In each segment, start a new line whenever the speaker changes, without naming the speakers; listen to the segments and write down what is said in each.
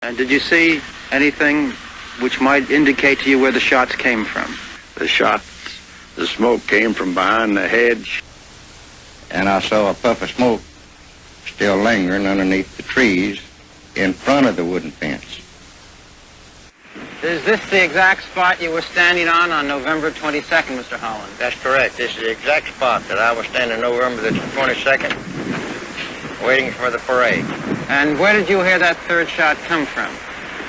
And did you see anything which might indicate to you where the shots came from?
The smoke came from behind the hedge. And I saw a puff of smoke still lingering underneath the trees in front of the wooden fence.
Is this the exact spot you were standing on November 22nd, Mr. Holland?
That's correct. This is the exact spot that I was standing November the 22nd, waiting for the parade.
And where did you hear that third shot come from?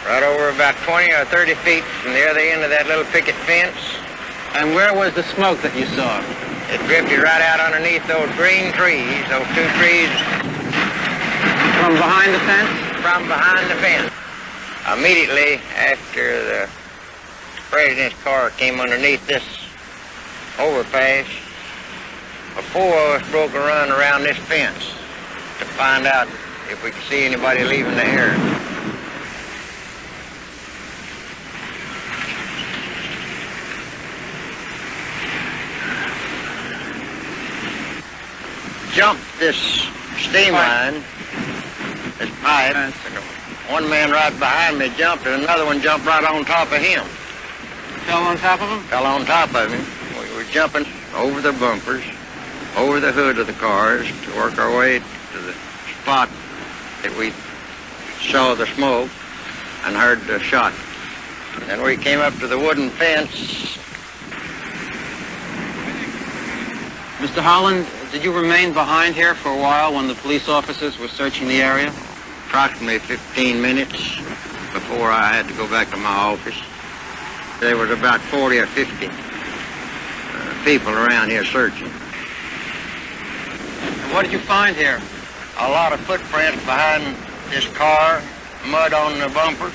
Right over about 20 or 30 feet from the other end of that little picket fence.
And where was the smoke that you saw?
It drifted right out underneath those green trees, those two trees.
From behind the fence?
From behind the fence. Immediately after the president's car came underneath this overpass, four of us broke a run around this fence to find out if we could see anybody leaving the area. Jumped this steam line, this pipe. One man right behind me jumped, and another one jumped right on top of him.
Fell on top of him?
Fell on top of him. We were jumping over the bumpers, over the hood of the cars to work our way to the spot that we saw the smoke and heard the shot. Then we came up to the wooden fence.
Mr. Holland, did you remain behind here for a while when the police officers were searching the area?
Approximately 15 minutes before I had to go back to my office. There was about 40 or 50 people around here searching.
And what did you find here?
A lot of footprints behind this car, mud on the bumpers.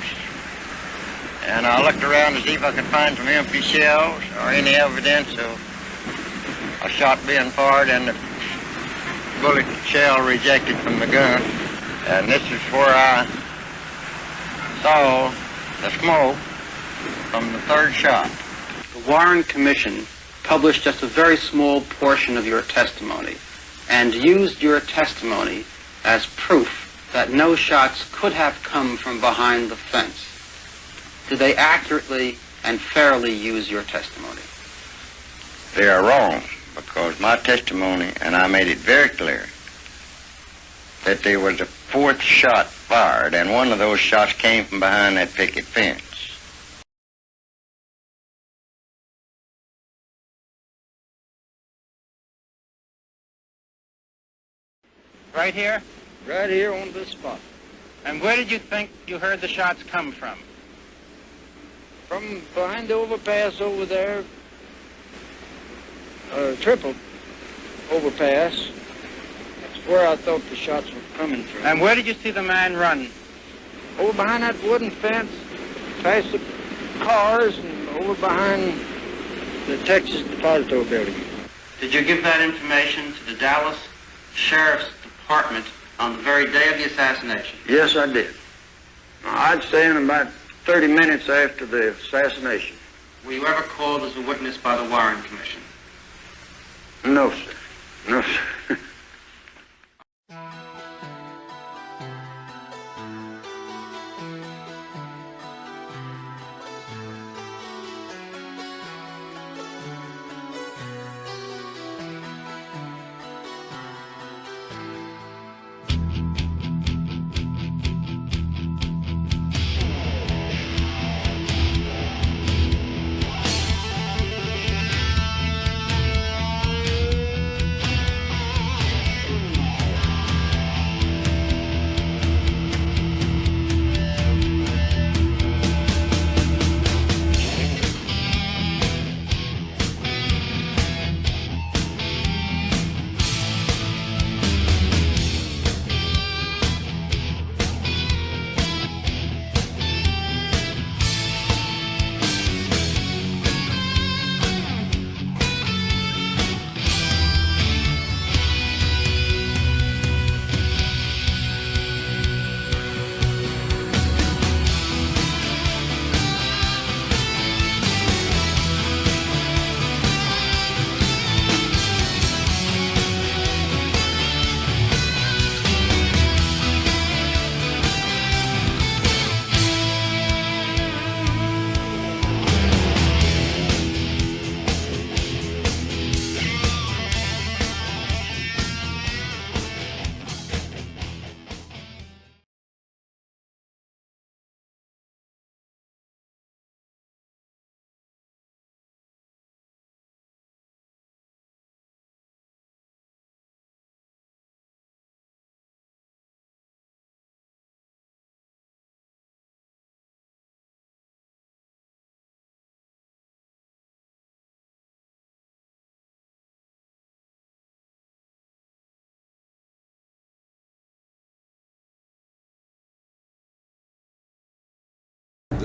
And I looked around to see if I could find some empty shells or any evidence of a shot being fired and the bullet shell rejected from the gun. And this is where I saw the smoke from the third shot.
The Warren Commission published just a very small portion of your testimony and used your testimony as proof that no shots could have come from behind the fence. Did they accurately and fairly use your testimony?
They are wrong, because my testimony, and I made it very clear, that there was a fourth shot fired, and one of those shots came from behind that picket fence.
Right here?
Right here on this spot.
And where did you think you heard the shots come from?
From behind the overpass over there, triple overpass. That's where I thought the shots were coming from.
And where did you see the man run?
Over behind that wooden fence, past the cars, and over behind the Texas Depository Building.
Did you give that information to the Dallas Sheriff's Department on the very day of the assassination?
Yes, I did. I'd say in about 30 minutes after the assassination.
Were you ever called as a witness by the Warren Commission?
No, sir. No, sir.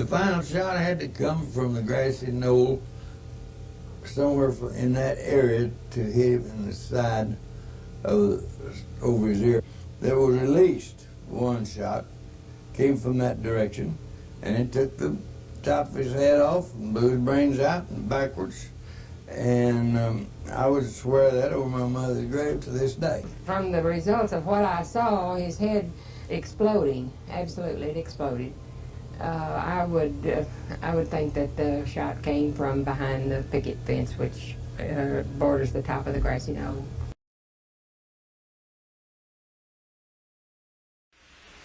The final shot had to come from the grassy knoll somewhere in that area to hit him in the side of over his ear. There was at least one shot came from that direction, and it took the top of his head off and blew his brains out and backwards. And I would swear that over my mother's grave to this day.
From the results of what I saw, his head exploding, absolutely it exploded. I would think that the shot came from behind the picket fence, which borders the top of the grassy knoll.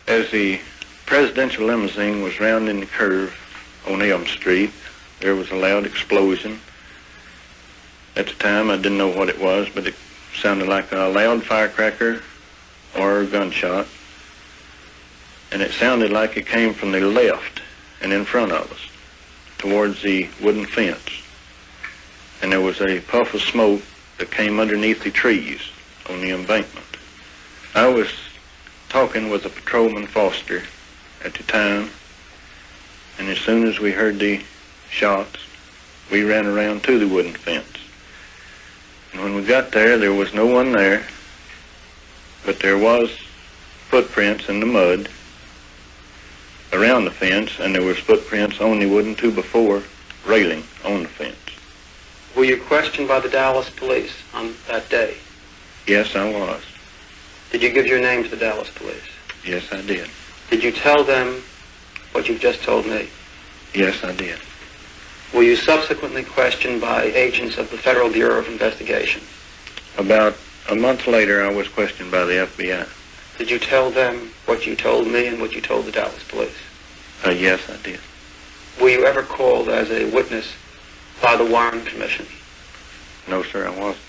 As the presidential limousine was rounding the curve on Elm Street, there was a loud explosion. At the time, I didn't know what it was, but it sounded like a loud firecracker or a gunshot. And it sounded like it came from the left and in front of us, towards the wooden fence. And there was a puff of smoke that came underneath the trees on the embankment. I was talking with a patrolman Foster at the time, and as soon as we heard the shots, we ran around to the wooden fence. And when we got there, there was no one there, but there was footprints in the mud around the fence, and there was footprints on the wooden 2x4 railing on the fence.
Were you questioned by the Dallas police on that day?
Yes, I was.
Did you give your name to the Dallas police?
Yes, I did.
Did you tell them what you've just told me?
Yes, I did.
Were you subsequently questioned by agents of the Federal Bureau of Investigation?
About a month later, I was questioned by the FBI.
Did you tell them what you told me and what you told the Dallas police?
Yes, I did.
Were you ever called as a witness by the Warren Commission?
No, sir, I wasn't.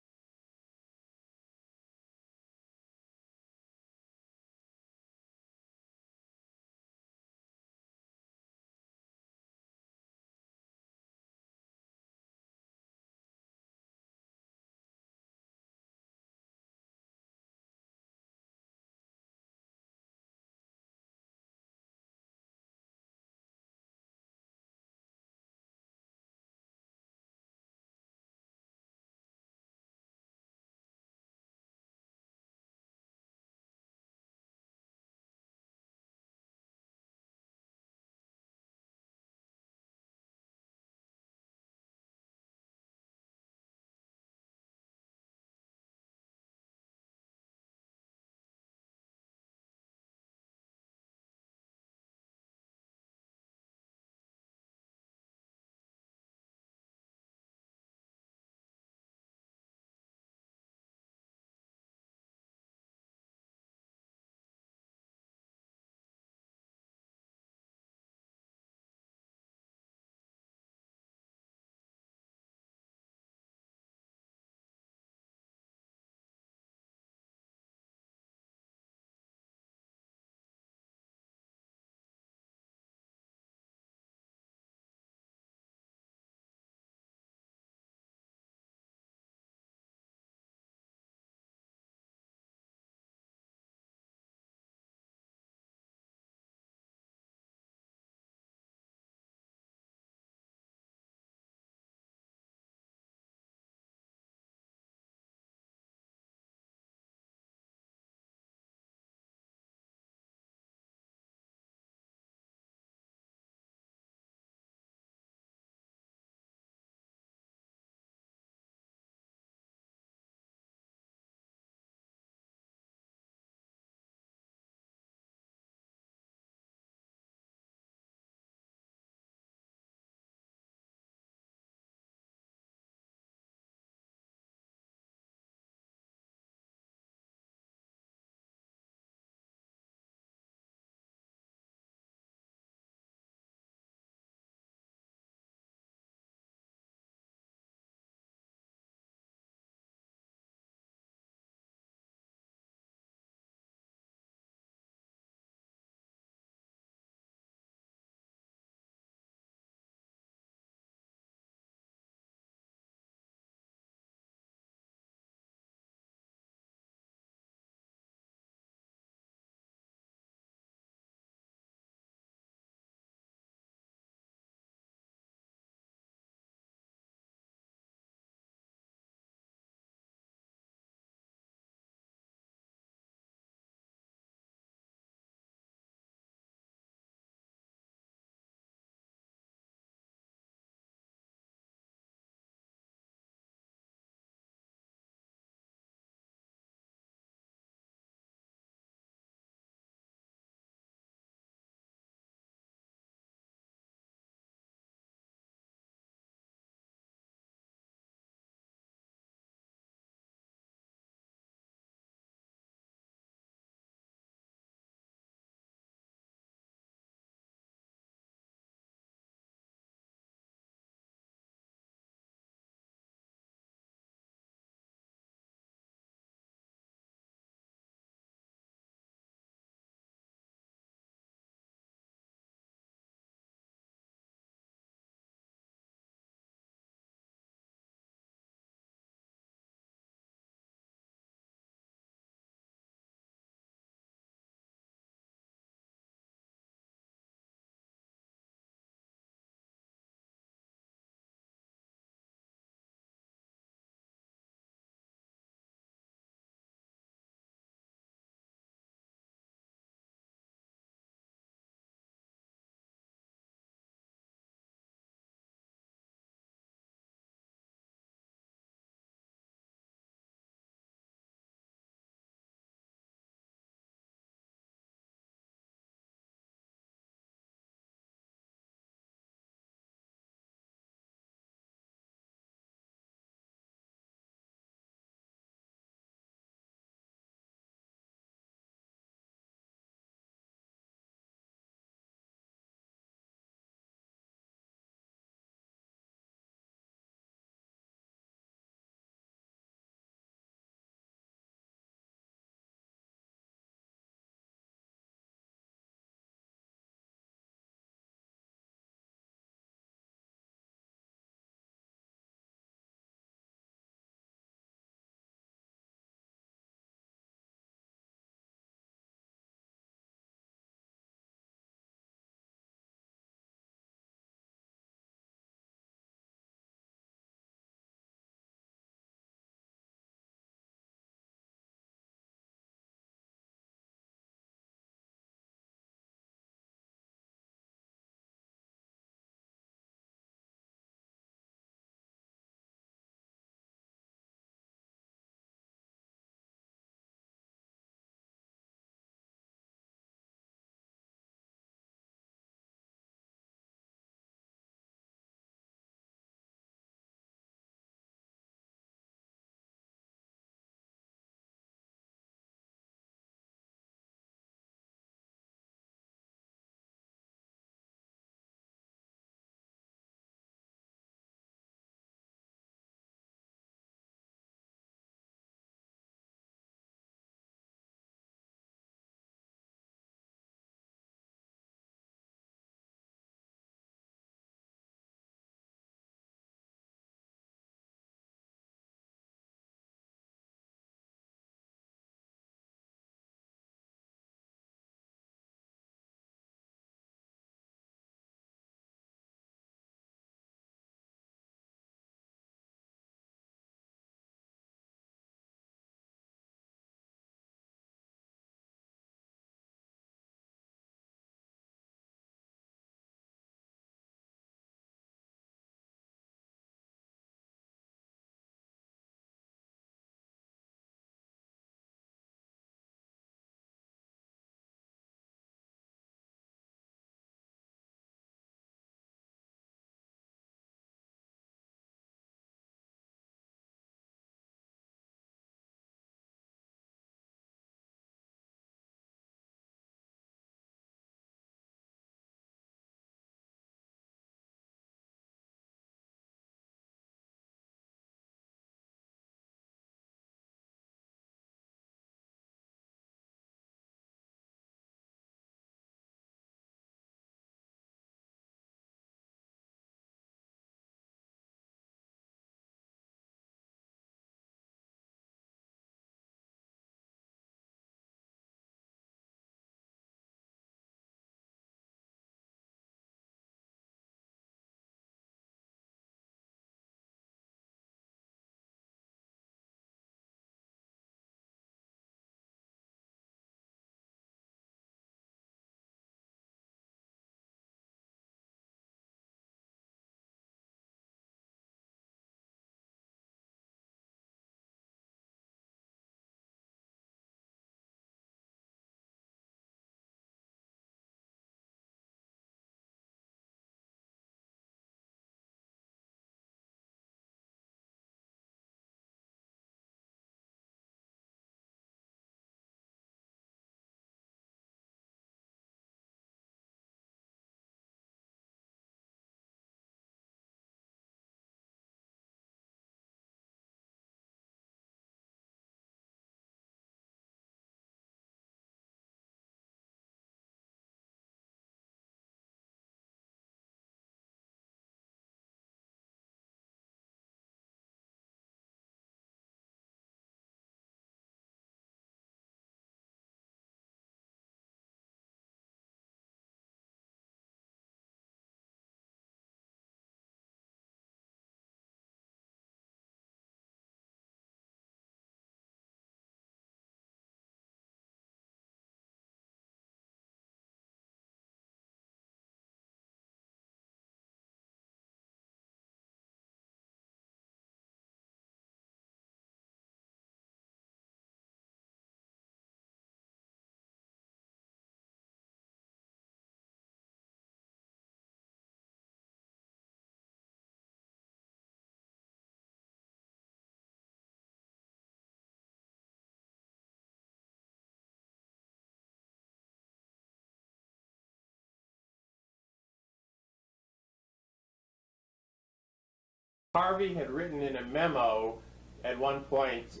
Harvey had written in a memo at one point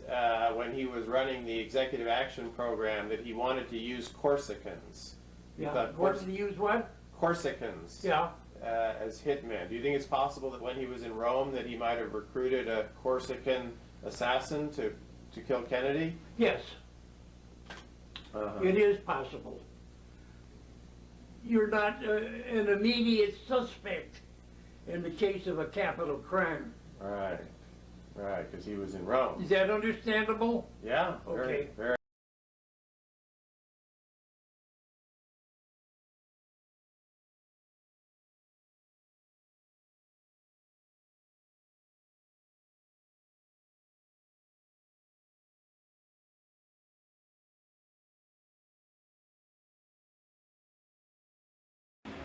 when he was running the executive action program that he wanted to use Corsicans.
Yeah, wanted to use what?
Corsicans.
Yeah.
As hitmen. Do you think it's possible that when he was in Rome that he might have recruited a Corsican assassin to kill Kennedy?
Yes. It is possible. You're not an immediate suspect in the case of a capital crime.
Right. Right, because he was in Rome.
Is that understandable?
Yeah.
Okay.
Very.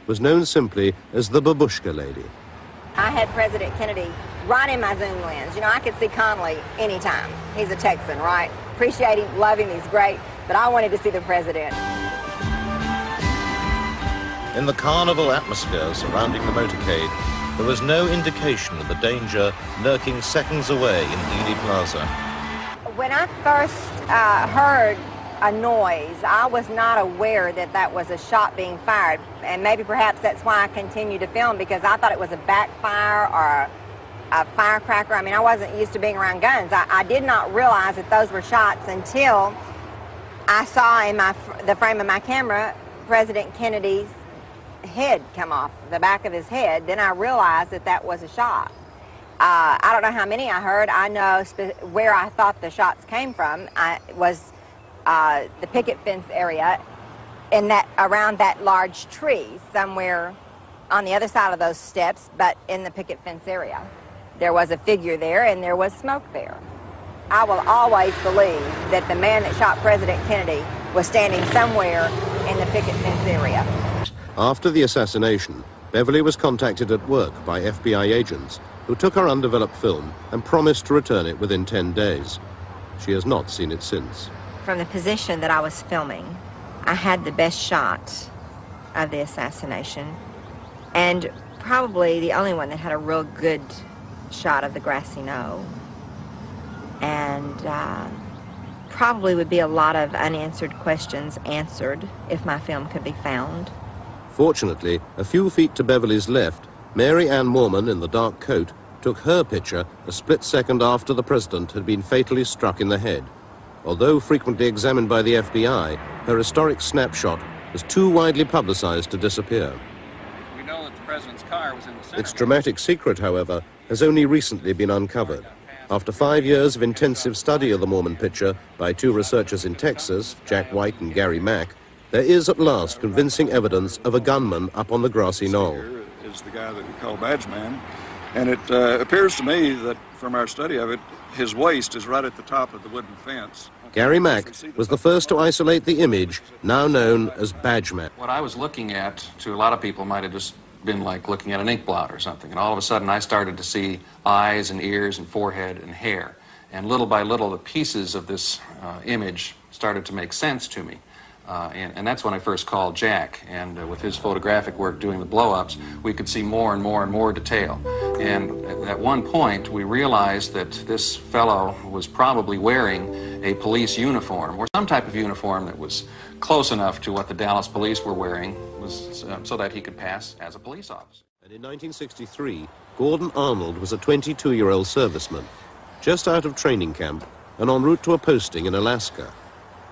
Was known simply as the Babushka Lady.
I had President Kennedy right in my zoom lens. You know, I could see Connally anytime. He's a Texan, right? Appreciate him, love him, he's great, but I wanted to see the president.
In the carnival atmosphere surrounding the motorcade, there was no indication of the danger lurking seconds away in Ely Plaza.
When I first heard a noise, I was not aware that that was a shot being fired, and maybe perhaps that's why I continued to film, because I thought it was a backfire or a firecracker. I mean, I wasn't used to being around guns. I did not realize that those were shots until I saw in the frame of my camera President Kennedy's head come off, the back of his head. Then I realized that that was a shot. I don't know how many I heard. I know where I thought the shots came from. Was the picket fence area around that large tree somewhere on the other side of those steps, but in the picket fence area. There was a figure there and there was smoke there. I will always believe that the man that shot President Kennedy was standing somewhere in the picket fence area.
After the assassination, Beverly was contacted at work by FBI agents who took her undeveloped film and promised to return it within 10 days. She has not seen it since.
From the position that I was filming, I had the best shot of the assassination, and probably the only one that had a real good shot of the grassy knoll. And probably would be a lot of unanswered questions answered if my film could be found.
Fortunately, a few feet to Beverly's left, Mary Ann Moorman in the dark coat took her picture a split second after the president had been fatally struck in the head. Although frequently examined by the FBI, her historic snapshot was too widely publicized to disappear.
We know that the president's car was in the center.
Its dramatic secret, however, has only recently been uncovered. After 5 years of intensive study of the Moorman picture by two researchers in Texas, Jack White and Gary Mack, there is at last convincing evidence of a gunman up on the grassy knoll.
Here is the guy that we call Badge Man, and it appears to me that from our study of it, his waist is right at the top of the wooden fence.
Gary Mack was the first to isolate the image, now known as Badge Man.
What I was looking at, to a lot of people, might have just been like looking at an ink blot or something. And all of a sudden, I started to see eyes and ears and forehead and hair. And little by little, the pieces of this image started to make sense to me. And that's when I first called Jack. And with his photographic work doing the blow-ups, we could see more and more and more detail. And at one point, we realized that this fellow was probably wearing a police uniform, or some type of uniform that was close enough to what the Dallas police were wearing, so that he could pass as a police officer.
And in 1963, Gordon Arnold was a 22-year-old serviceman, just out of training camp and en route to a posting in Alaska.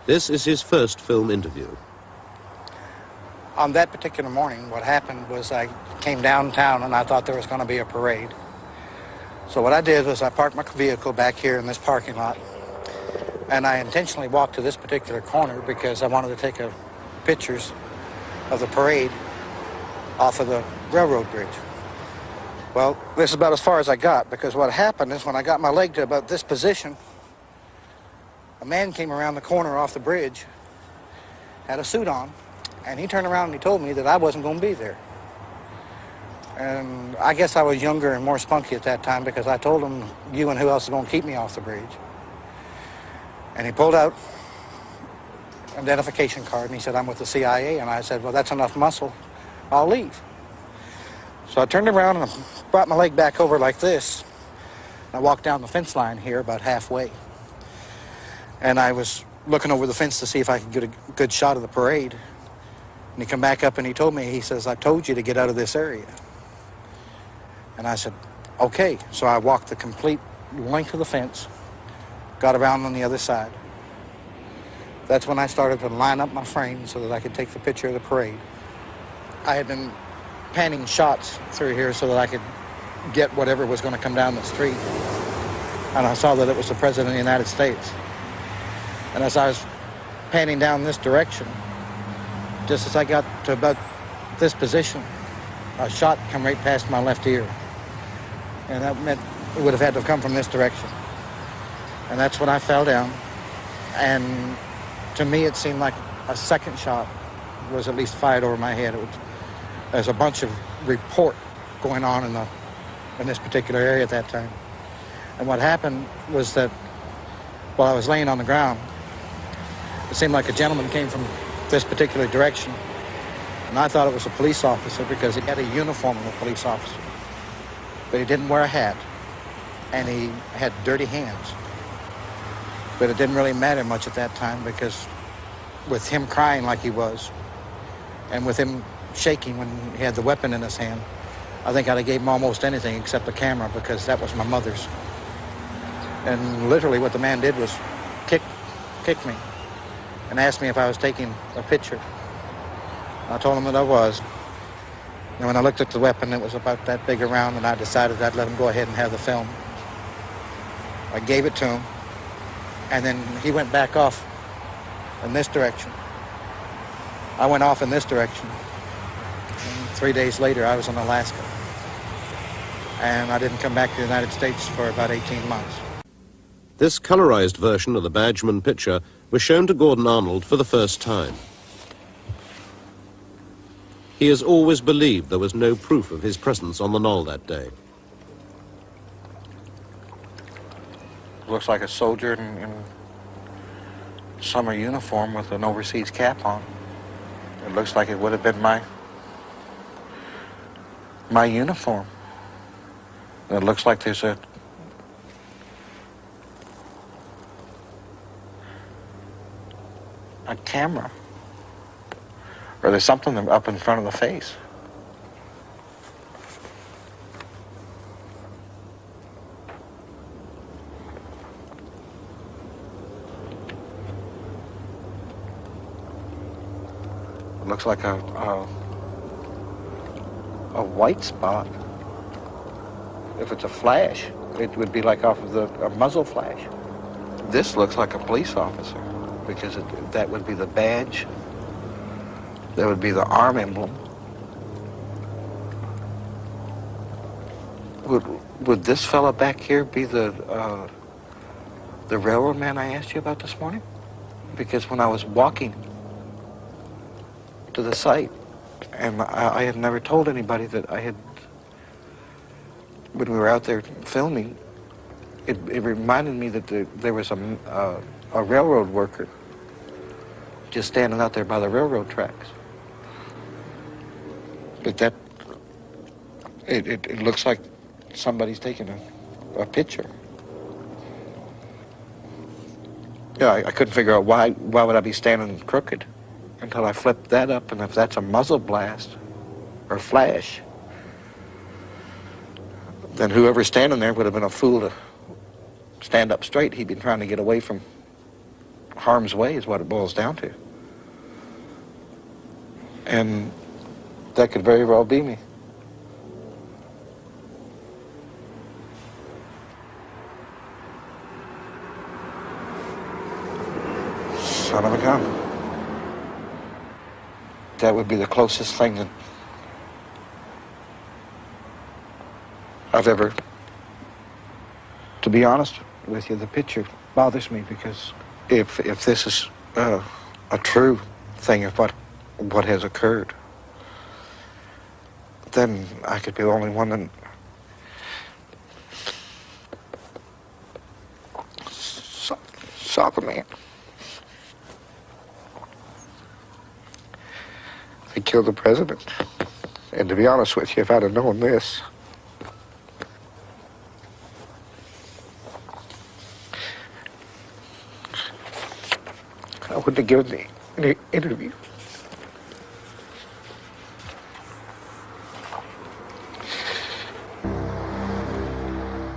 This is his first film interview.
On that particular morning, what happened was I came downtown and I thought there was going to be a parade. So what I did was I parked my vehicle back here in this parking lot, and I intentionally walked to this particular corner because I wanted to take pictures of the parade off of the railroad bridge. Well, this is about as far as I got, because what happened is when I got my leg to about this position, a man came around the corner off the bridge, had a suit on, and he turned around and he told me that I wasn't going to be there. And I guess I was younger and more spunky at that time, because I told him, you and who else is going to keep me off the bridge? And he pulled out an identification card and he said, I'm with the CIA. And I said, well, that's enough muscle. I'll leave. So I turned around and brought my leg back over like this. I walked down the fence line here about halfway, and I was looking over the fence to see if I could get a good shot of the parade. And he come back up and he told me, he says, "I told you to get out of this area." And I said, "Okay." So I walked the complete length of the fence, got around on the other side. That's when I started to line up my frame so that I could take the picture of the parade. I had been panning shots through here so that I could get whatever was going to come down the street. And I saw that it was the President of the United States. And as I was panning down this direction, just as I got to about this position, a shot come right past my left ear. And that meant it would have had to come from this direction. And that's when I fell down. And to me, it seemed like a second shot was at least fired over my head. There's a bunch of report going on in this particular area at that time. And what happened was that while I was laying on the ground, it seemed like a gentleman came from this particular direction. And I thought it was a police officer because he had a uniform of a police officer. But he didn't wear a hat, and he had dirty hands. But it didn't really matter much at that time because with him crying like he was, and with him shaking when he had the weapon in his hand, I think I'd have gave him almost anything except the camera because that was my mother's. And literally what the man did was kick me and asked me if I was taking a picture. I told him that I was. And when I looked at the weapon, it was about that big around, and I decided I'd let him go ahead and have the film. I gave it to him, and then he went back off in this direction. I went off in this direction. And 3 days later, I was in Alaska. And I didn't come back to the United States for about 18 months.
This colorized version of the Badgeman picture was shown to Gordon Arnold for the first time. He has always believed there was no proof of his presence on the knoll that day.
Looks like a soldier in summer uniform with an overseas cap on. It looks like it would have been my uniform. And it looks like there's a camera. Or there's something up in front of the face. It looks like a white spot. If it's a flash, it would be like off of a muzzle flash. This looks like a police officer because that would be the badge. That would be the arm emblem. Would this fella back here be the railroad man I asked you about this morning? Because when I was walking to the site, and I had never told anybody that I had, when we were out there filming, it reminded me that there was a railroad worker just standing out there by the railroad tracks. But it looks like somebody's taking a picture. Yeah, I couldn't figure out why would I be standing crooked until I flipped that up, and if that's a muzzle blast or flash, then whoever's standing there would have been a fool to stand up straight. He'd been trying to get away from harm's way is what it boils down to. And that could very well be me. Son of a gun. That would be the closest thing that I've ever, to be honest with you, the picture bothers me because if this is a true thing of what has occurred, then I could be the only one that saw the man. They killed the president. And to be honest with you, if I'd have known this,
when they give the interview.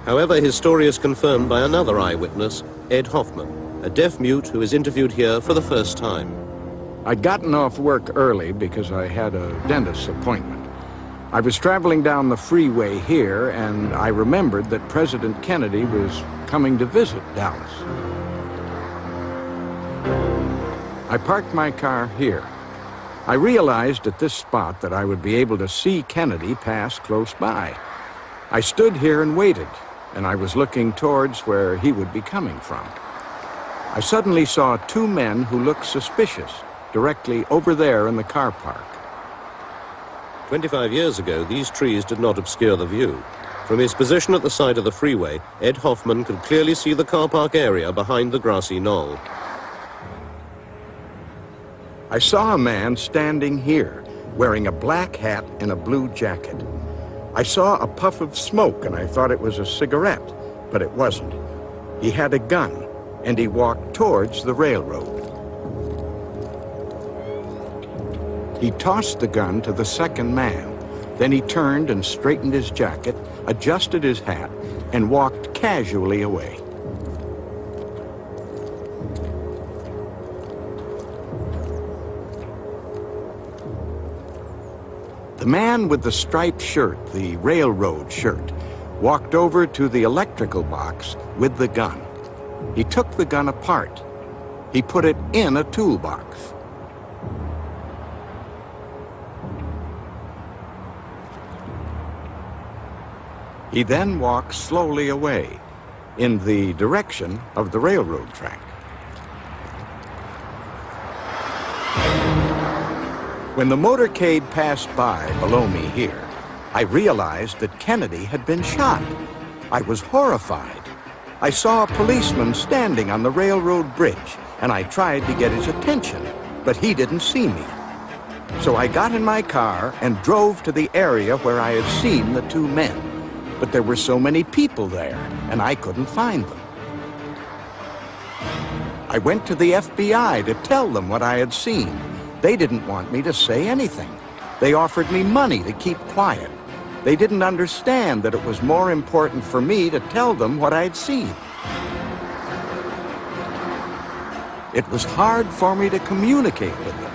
However, his story is confirmed by another eyewitness, Ed Hoffman, a deaf mute who is interviewed here for the first time.
I'd gotten off work early because I had a dentist's appointment. I was traveling down the freeway here, and I remembered that President Kennedy was coming to visit Dallas. I parked my car here. I realized at this spot that I would be able to see Kennedy pass close by. I stood here and waited, and I was looking towards where he would be coming from. I suddenly saw two men who looked suspicious directly over there in the car park.
25 years ago, these trees did not obscure the view. From his position at the side of the freeway, Ed Hoffman could clearly see the car park area behind the grassy knoll.
I saw a man standing here, wearing a black hat and a blue jacket. I saw a puff of smoke, and I thought it was a cigarette, but it wasn't. He had a gun, and he walked towards the railroad. He tossed the gun to the second man. Then he turned and straightened his jacket, adjusted his hat, and walked casually away. The man with the striped shirt, the railroad shirt, walked over to the electrical box with the gun. He took the gun apart. He put it in a toolbox. He then walked slowly away in the direction of the railroad track. When the motorcade passed by below me here, I realized that Kennedy had been shot. I was horrified. I saw a policeman standing on the railroad bridge, and I tried to get his attention, but he didn't see me. So I got in my car and drove to the area where I had seen the two men. But there were so many people there, and I couldn't find them. I went to the FBI to tell them what I had seen. They didn't want me to say anything. They offered me money to keep quiet. They didn't understand that it was more important for me to tell them what I'd seen. It was hard for me to communicate with them.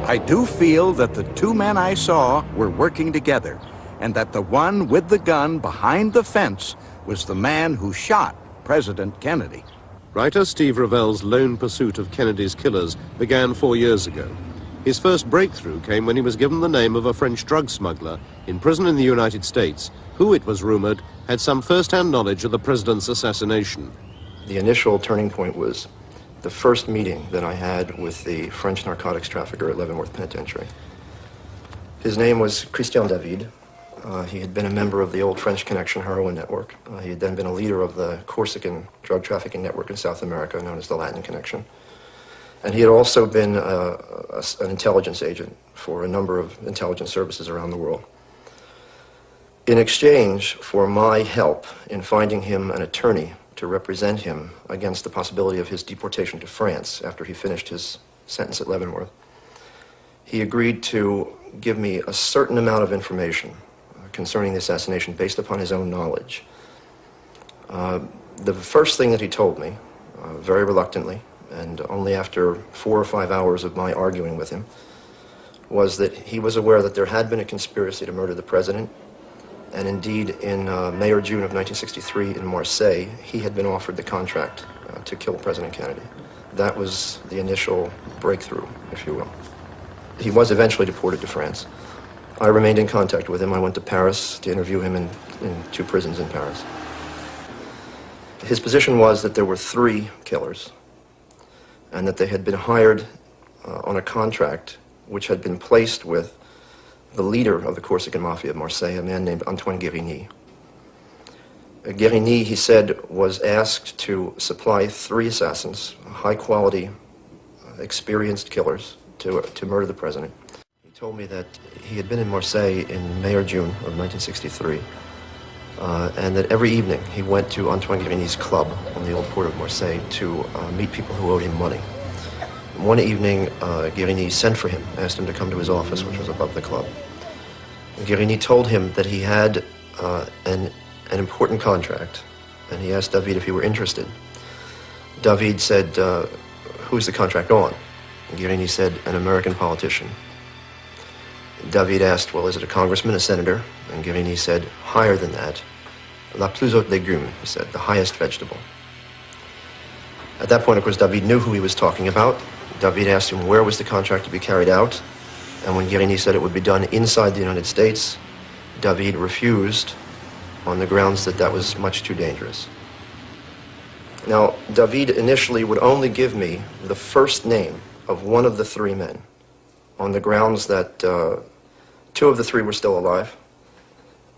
I do feel that the two men I saw were working together, and that the one with the gun behind the fence was the man who shot President Kennedy.
Writer Steve Ravel's lone pursuit of Kennedy's killers began 4 years ago. His first breakthrough came when he was given the name of a French drug smuggler in prison in the United States, who, it was rumored, had some first-hand knowledge of the president's assassination.
The initial turning point was the first meeting that I had with the French narcotics trafficker at Leavenworth Penitentiary. His name was Christian David. He had been a member of the old French Connection heroin network. He had then been a leader of the Corsican drug trafficking network in South America, known as the Latin Connection. And he had also been an intelligence agent for a number of intelligence services around the world. In exchange for my help in finding him an attorney to represent him against the possibility of his deportation to France after he finished his sentence at Leavenworth, he agreed to give me a certain amount of information concerning the assassination based upon his own knowledge. The first thing that he told me, very reluctantly, and only after 4 or 5 hours of my arguing with him, was that he was aware that there had been a conspiracy to murder the president, and indeed in May or June of 1963 in Marseille, he had been offered the contract to kill President Kennedy. That was the initial breakthrough, if you will. He was eventually deported to France. I remained in contact with him. I went to Paris to interview him in 2 prisons in Paris. His position was that there were 3 killers, and that they had been hired on a contract which had been placed with the leader of the Corsican Mafia of Marseille, a man named Antoine Guérigny. Guérigny, he said, was asked to supply 3 assassins, high-quality, experienced killers, to murder the president. He told me that he had been in Marseille in May or June of 1963. and that every evening he went to Antoine Guérigny's club on the old port of Marseille to meet people who owed him money. One evening, Guérigny sent for him, asked him to come to his office, which was above the club. Guérigny told him that he had an important contract, and he asked David if he were interested. David said, who's the contract on? And Guérigny said, an American politician. David asked, well, is it a congressman, a senator? And Guérigny said, higher than that. La plus haute légume, he said, the highest vegetable. At that point, of course, David knew who he was talking about. David asked him where was the contract to be carried out. And when Guérigny said it would be done inside the United States, David refused on the grounds that that was much too dangerous. Now, David initially would only give me the first name of one of the three men on the grounds that two of the three were still alive.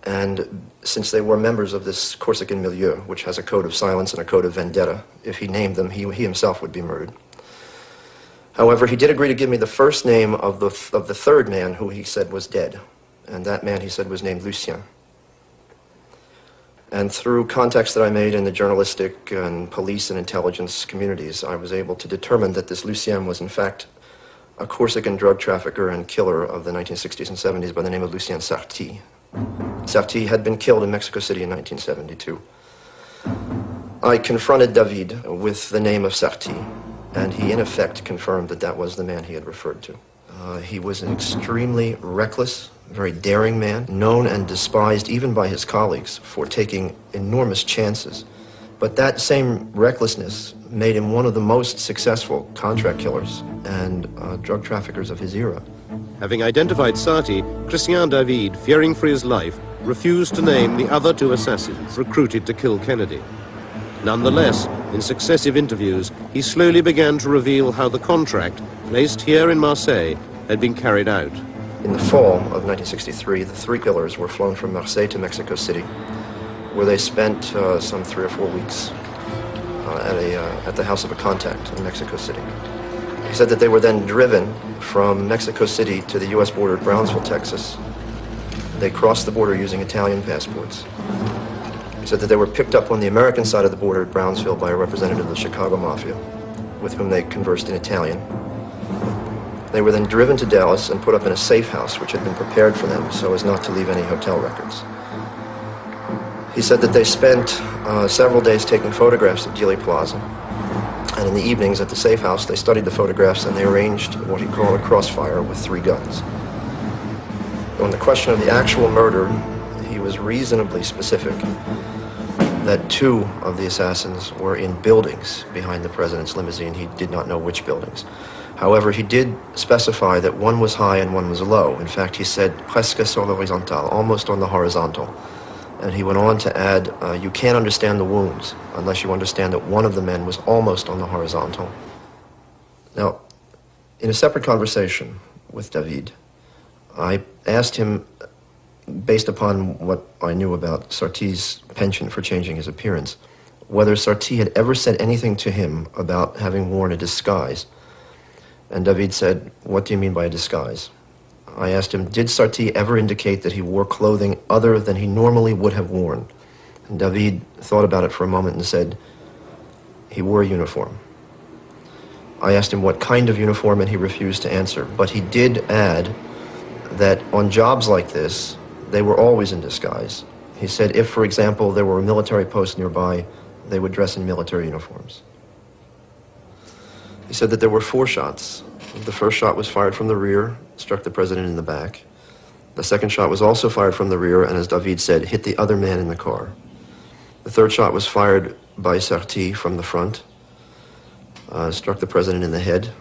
And since they were members of this Corsican milieu, which has a code of silence and a code of vendetta, if he named them, he himself would be murdered. However, he did agree to give me the first name of the third man who he said was dead. And that man, he said, was named Lucien. And through contacts that I made in the journalistic and police and intelligence communities, I was able to determine that this Lucien was, in fact, a Corsican drug trafficker and killer of the 1960s and 70s by the name of Lucien Sarti. Sarti had been killed in Mexico City in 1972. I confronted David with the name of Sarti, and he, in effect, confirmed that that was the man he had referred to. He was an extremely reckless, very daring man, known and despised even by his colleagues for taking enormous chances. But that same recklessness made him one of the most successful contract killers and drug traffickers of his era.
Having identified Sarti, Christian David, fearing for his life, refused to name the other two assassins recruited to kill Kennedy. Nonetheless, in successive interviews, he slowly began to reveal how the contract, placed here in Marseille, had been carried out.
In the fall of 1963, the three killers were flown from Marseille to Mexico City, where they spent some 3 or 4 weeks at the house of a contact in Mexico City. He said that they were then driven from Mexico City to the U.S. border at Brownsville, Texas. They crossed the border using Italian passports. He said that they were picked up on the American side of the border at Brownsville by a representative of the Chicago Mafia, with whom they conversed in Italian. They were then driven to Dallas and put up in a safe house which had been prepared for them so as not to leave any hotel records. He said that they spent several days taking photographs of Dealey Plaza, and in the evenings at the safe house they studied the photographs and they arranged what he called a crossfire with 3 guns. On the question of the actual murder, he was reasonably specific that 2 of the assassins were in buildings behind the president's limousine. He did not know which buildings. However, he did specify that one was high and one was low. In fact, he said presque sur l'horizontale, almost on the horizontal. And he went on to add, you can't understand the wounds unless you understand that one of the men was almost on the horizontal. Now, in a separate conversation with David, I asked him, based upon what I knew about Sarti's penchant for changing his appearance, whether Sarti had ever said anything to him about having worn a disguise. And David said, what do you mean by a disguise? I asked him, did Sarti ever indicate that he wore clothing other than he normally would have worn? And David thought about it for a moment and said, he wore a uniform. I asked him what kind of uniform, and he refused to answer. But he did add that on jobs like this, they were always in disguise. He said if, for example, there were a military post nearby, they would dress in military uniforms. He said that there were 4 shots. The first shot was fired from the rear, struck the president in the back. The second shot was also fired from the rear, and as David said, hit the other man in the car. The third shot was fired by Sarti from the front, struck the president in the head.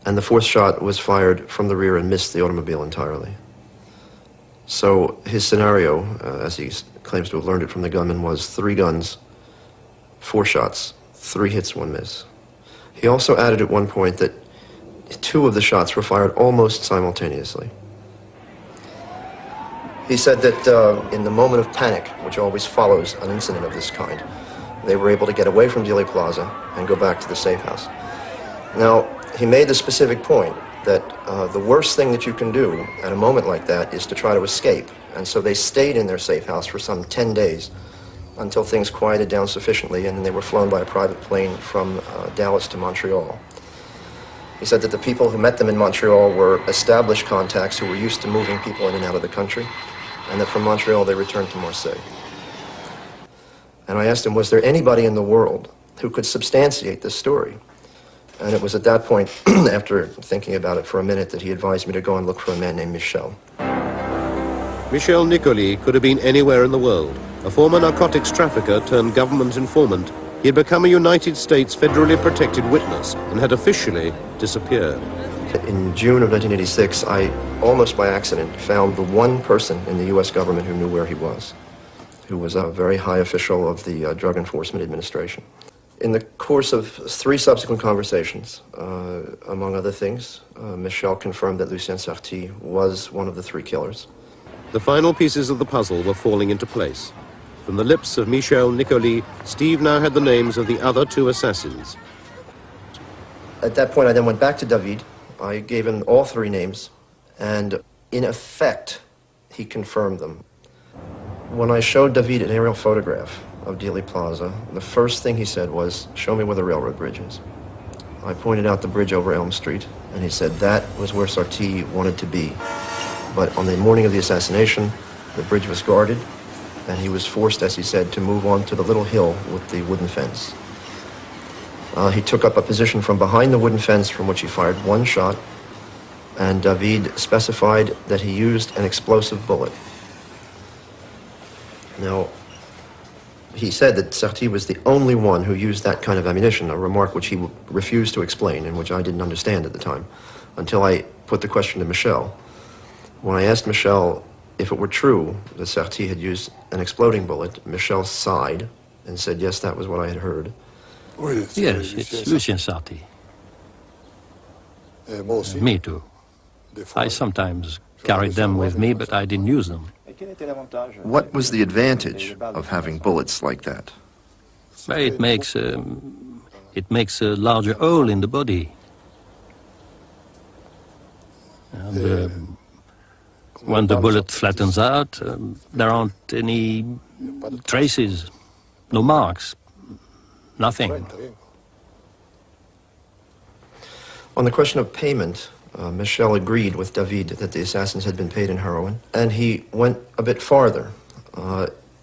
And the 4th shot was fired from the rear and missed the automobile entirely. So his scenario, as he claims to have learned it from the gunman, was 3 guns, 4 shots, 3 hits, 1 miss. He also added at one point that 2 of the shots were fired almost simultaneously. He said that in the moment of panic, which always follows an incident of this kind, they were able to get away from Dealey Plaza and go back to the safe house. Now, he made the specific point that the worst thing that you can do at a moment like that is to try to escape. And so they stayed in their safe house for some 10 days until things quieted down sufficiently, and then they were flown by a private plane from Dallas to Montreal. He said that the people who met them in Montreal were established contacts who were used to moving people in and out of the country, and that from Montreal they returned to Marseille. And I asked him, was there anybody in the world who could substantiate this story? And it was at that point, after thinking about it for a minute, that he advised me to go and look for a man named Michel.
Michel Nicolai could have been anywhere in the world. A former narcotics trafficker turned government informant, he had become a United States federally protected witness and had officially disappeared.
In June of 1986, I, almost by accident, found the one person in the U.S. government who knew where he was, who was a very high official of the Drug Enforcement Administration. In the course of 3 subsequent conversations, among other things, Michel confirmed that Lucien Sarti was one of the 3 killers.
The final pieces of the puzzle were falling into place. From the lips of Michel Nicolai, Steve now had the names of the other 2 assassins.
At that point, I then went back to David. I gave him all 3 names, and in effect, he confirmed them. When I showed David an aerial photograph of Dealey Plaza, the first thing he said was, "Show me where the railroad bridge is." I pointed out the bridge over Elm Street, and he said that was where Sarti wanted to be. But on the morning of the assassination, the bridge was guarded, and he was forced, as he said, to move on to the little hill with the wooden fence. He took up a position from behind the wooden fence from which he fired 1 shot, and David specified that he used an explosive bullet. Now, he said that Sarti was the only one who used that kind of ammunition, a remark which he refused to explain and which I didn't understand at the time, until I put the question to Michel. When I asked Michel if it were true that Sarti had used an exploding bullet, Michel sighed and said, yes, that was what I had heard.
Yes, it's Lucien Sarti. Me too. I sometimes carried them with me, but I didn't use them.
What was the advantage of having bullets like that?
Well, it makes a larger hole in the body. And when the bullet flattens out, there aren't any traces, no marks, nothing.
On the question of payment, Michel agreed with David that the assassins had been paid in heroin, and he went a bit farther.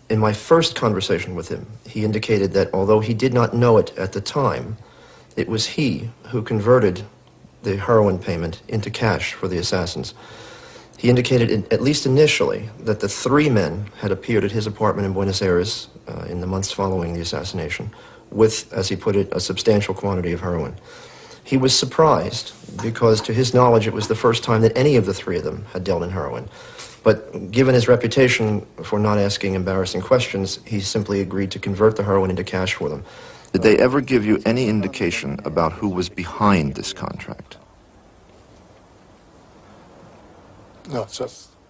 In my first conversation with him, he indicated that although he did not know it at the time, it was he who converted the heroin payment into cash for the assassins. He indicated, at least initially, that the 3 men had appeared at his apartment in Buenos Aires in the months following the assassination with, as he put it, a substantial quantity of heroin. He was surprised because, to his knowledge, it was the first time that any of the 3 of them had dealt in heroin. But given his reputation for not asking embarrassing questions, he simply agreed to convert the heroin into cash for them.
Did they ever give you any indication about who was behind this contract?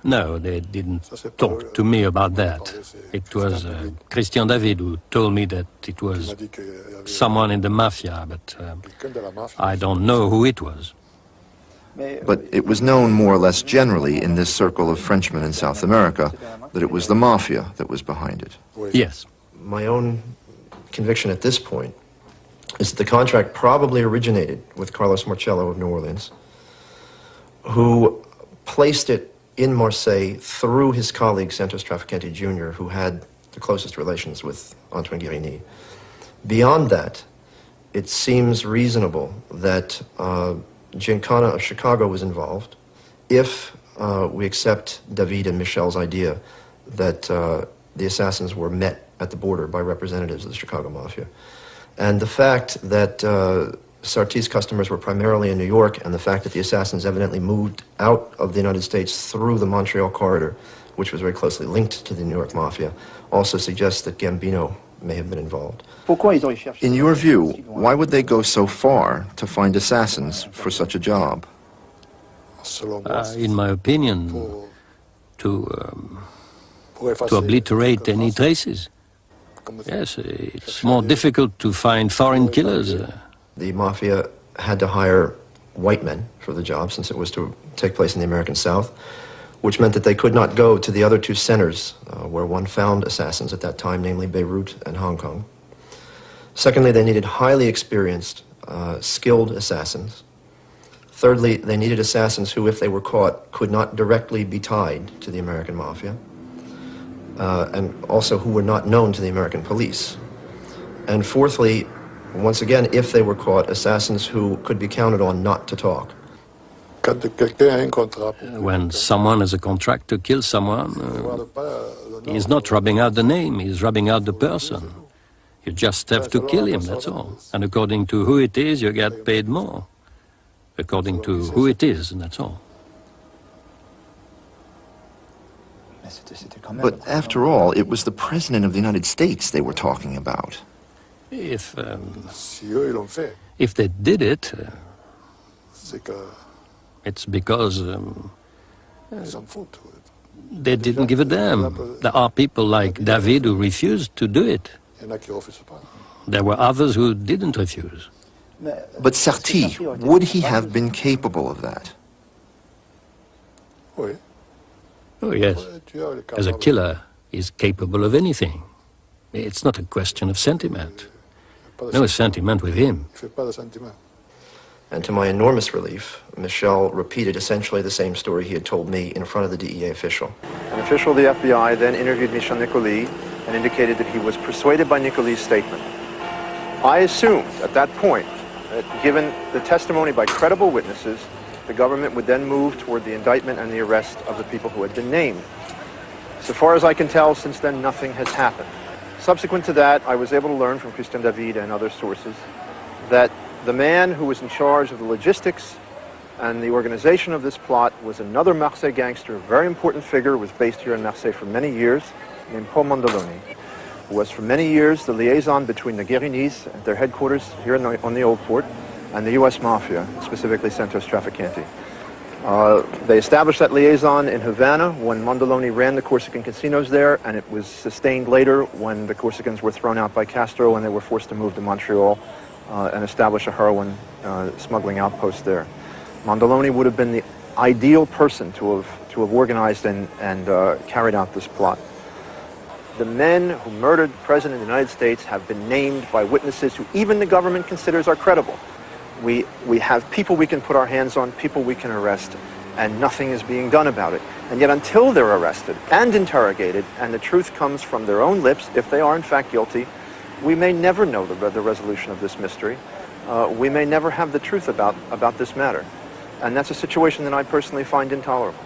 No, they didn't talk to me about that. It was Christian David who told me that it was someone in the mafia, but I don't know who it was.
But it was known more or less generally in this circle of Frenchmen in South America that it was the mafia that was behind it.
Yes.
My own conviction at this point is that the contract probably originated with Carlos Marcello of New Orleans, who placed it in Marseille through his colleague Santos Traficante Jr., who had the closest relations with Antoine Guérini. Beyond that, it seems reasonable that Giancana of Chicago was involved, if we accept David and Michel's idea that the assassins were met at the border by representatives of the Chicago Mafia. And the fact that Sarti's customers were primarily in New York, and the fact that the assassins evidently moved out of the United States through the Montreal corridor, which was very closely linked to the New York Mafia, also suggests that Gambino may have been involved.
In your view, why would they go so far to find assassins for such a job?
In my opinion, to obliterate any traces. Yes, it's more difficult to find foreign killers.
The Mafia had to hire white men for the job, since it was to take place in the American South, which meant that they could not go to the other two centers where one found assassins at that time, namely Beirut and Hong Kong. Secondly, they needed highly experienced, skilled assassins. Thirdly, they needed assassins who, if they were caught, could not directly be tied to the American Mafia, and also who were not known to the American police. And fourthly, once again, if they were caught, assassins who could be counted on not to talk.
When someone has a contract to kill someone, he's not rubbing out the name, he's rubbing out the person. You just have to kill him, that's all. And according to who it is, you get paid more. According to who it is, and that's all.
But after all, it was the President of the United States they were talking about.
If they did it, it's because they didn't give a damn. There are people like David who refused to do it. There were others who didn't refuse.
But Sarti, would he have been capable of that?
Oh, yes. As a killer, he's capable of anything. It's not a question of sentiment. No sentiment with him.
And to my enormous relief, Michel repeated essentially the same story he had told me in front of the DEA official. An official of the FBI then interviewed Michel Nicolai and indicated that he was persuaded by Nicolai's statement. I assumed at that point that given the testimony by credible witnesses, the government would then move toward the indictment and the arrest of the people who had been named. So far as I can tell, since then nothing has happened. Subsequent to that, I was able to learn from Christian David and other sources that the man who was in charge of the logistics and the organization of this plot was another Marseille gangster, a very important figure, was based here in Marseille for many years, named Paul Mondoloni, who was for many years the liaison between the Guerinis at their headquarters here on the Old Port and the U.S. Mafia, specifically Centros Traficanti. They established that liaison in Havana when Mondoloni ran the Corsican casinos there, and it was sustained later when the Corsicans were thrown out by Castro and they were forced to move to Montreal and establish a heroin smuggling outpost there. Mondoloni would have been the ideal person to have organized and carried out this plot. The men who murdered the President of the United States have been named by witnesses who even the government considers are credible. We have people we can put our hands on, people we can arrest, and nothing is being done about it. And yet until they're arrested and interrogated, and the truth comes from their own lips, if they are in fact guilty, we may never know the resolution of this mystery. We may never have the truth about this matter. And that's a situation that I personally find intolerable.